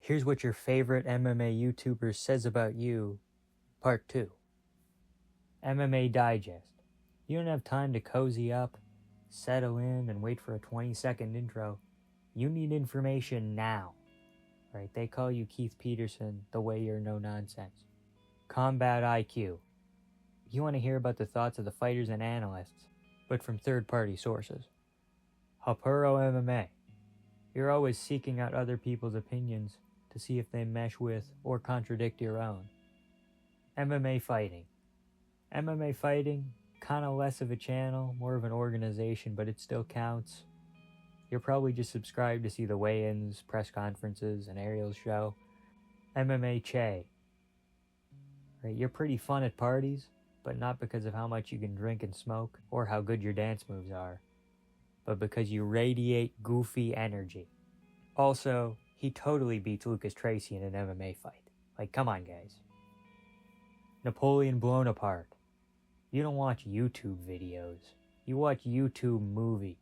Here's what your favorite MMA YouTuber says about you, Part 2. MMADigest. You don't have time to cozy up, settle in, and wait for a 20-second intro. You need information now. Right? They call you Keith Peterson, the way you're no nonsense. KombatIQ. You want to hear about the thoughts of the fighters and analysts, but from third-party sources. HopperoMMA. You're always seeking out other people's opinions to see if they mesh with or contradict your own. MMA Fighting. MMA Fighting, kind of less of a channel, more of an organization, but it still counts. You're probably just subscribed to see the weigh-ins, press conferences, and Ariel's show. MMA Che. Right, you're pretty fun at parties, but not because of how much you can drink and smoke, or how good your dance moves are, but because you radiate goofy energy. Also, he totally beats Lucas Tracy in an MMA fight. Like, come on, guys. Napoleon Blownapart. You don't watch YouTube videos. You watch YouTube movies.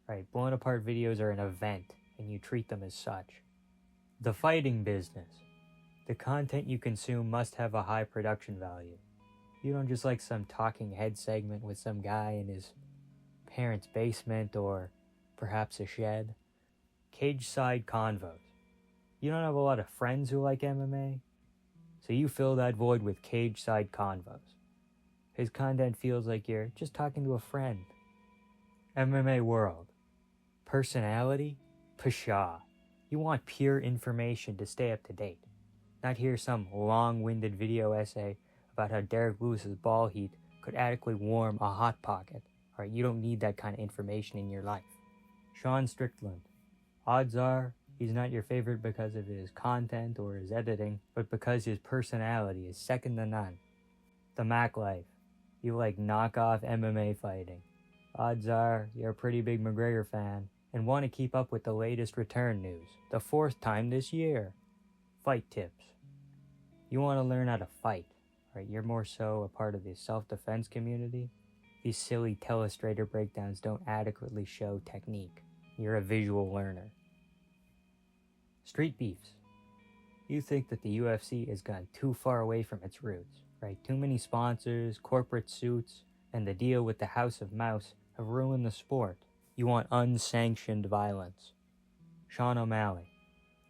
Right, Blownapart videos are an event, and you treat them as such. The fighting business. The content you consume must have a high production value. You don't just like some talking head segment with some guy in his parents' basement or perhaps a shed. Cageside Convos. You don't have a lot of friends who like MMA, so you fill that void with Cageside Convos. His content feels like you're just talking to a friend. MMA World. Personality? Pshaw. You want pure information to stay up to date. Not hear some long-winded video essay about how Derek Lewis's ball heat could adequately warm a hot pocket. Alright, you don't need that kind of information in your life. Strickland. Odds are, he's not your favorite because of his content or his editing, but because his personality is second to none. The Mac Life. You like knockoff MMA fighting. Odds are, you're a pretty big McGregor fan, and want to keep up with the latest return news. The 4th time this year. Fight tips. You want to learn how to fight. Right, you're more so a part of the self-defense community. These silly telestrator breakdowns don't adequately show technique. You're a visual learner. StreetBeefs. You think that the UFC has gone too far away from its roots, right? Too many sponsors, corporate suits, and the deal with the House of Mouse have ruined the sport. You want unsanctioned violence. Sean O'Malley.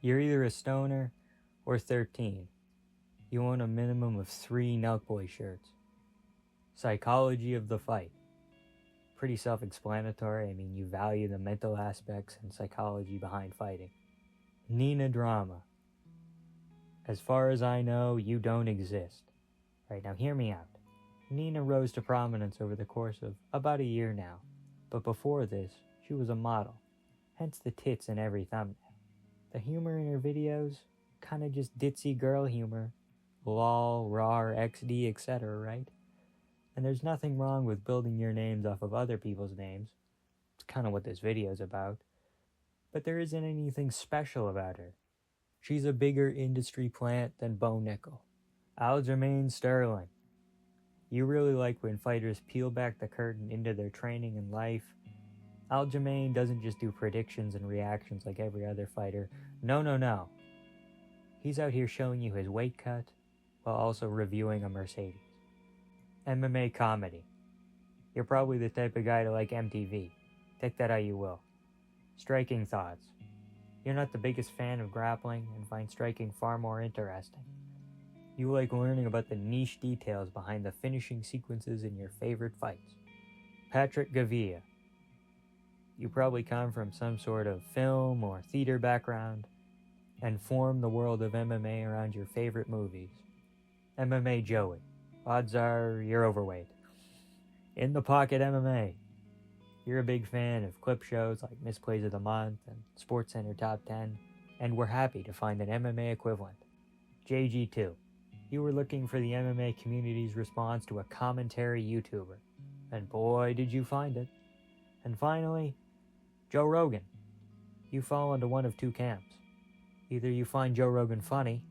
You're either a stoner or 13. You own a minimum of 3 Nelk Boy shirts. Psychology of the fight. Pretty self-explanatory. I mean, you value the mental aspects and psychology behind fighting. Nina Drama. As far as I know, you don't exist. Right, now hear me out. Nina rose to prominence over the course of about a year now. But before this, she was a model. Hence the tits in every thumbnail. The humor in her videos, kinda just ditzy girl humor. LOL, RAR, XD, etc., right? And there's nothing wrong with building your names off of other people's names. It's kind of what this video is about. But there isn't anything special about her. She's a bigger industry plant than Bo Nickel. Aljamain Sterling. You really like when fighters peel back the curtain into their training and life. Aljamain doesn't just do predictions and reactions like every other fighter. No. He's out here showing you his weight cut, while also reviewing a Mercedes. MMA Comedy. You're probably the type of guy to like MTV. Take that how you will. Striking Thoughts. You're not the biggest fan of grappling and find striking far more interesting. You like learning about the niche details behind the finishing sequences in your favorite fights. Patrick Gavia. You probably come from some sort of film or theater background and form the world of MMA around your favorite movies. MMA Joey. Odds are you're overweight. In the Pocket MMA. You're a big fan of clip shows like Misplays of the Month and SportsCenter Top 10, and we're happy to find an MMA equivalent. JG2. You were looking for the MMA community's response to a commentary YouTuber, and boy did you find it. And finally, Joe Rogan. You fall into one of 2 camps. Either you find Joe Rogan funny,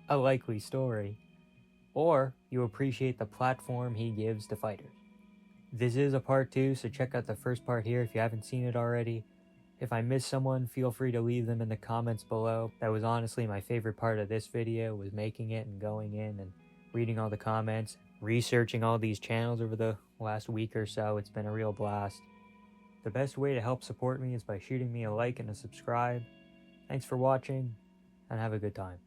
a likely story, or you appreciate the platform he gives to fighters. This is a part 2, so check out the first part here if you haven't seen it already. If I missed someone, feel free to leave them in the comments below. That was honestly my favorite part of this video, was making it and going in and reading all the comments, researching all these channels over the last week or so. It's been a real blast. The best way to help support me is by shooting me a like and a subscribe. Thanks for watching, and have a good time.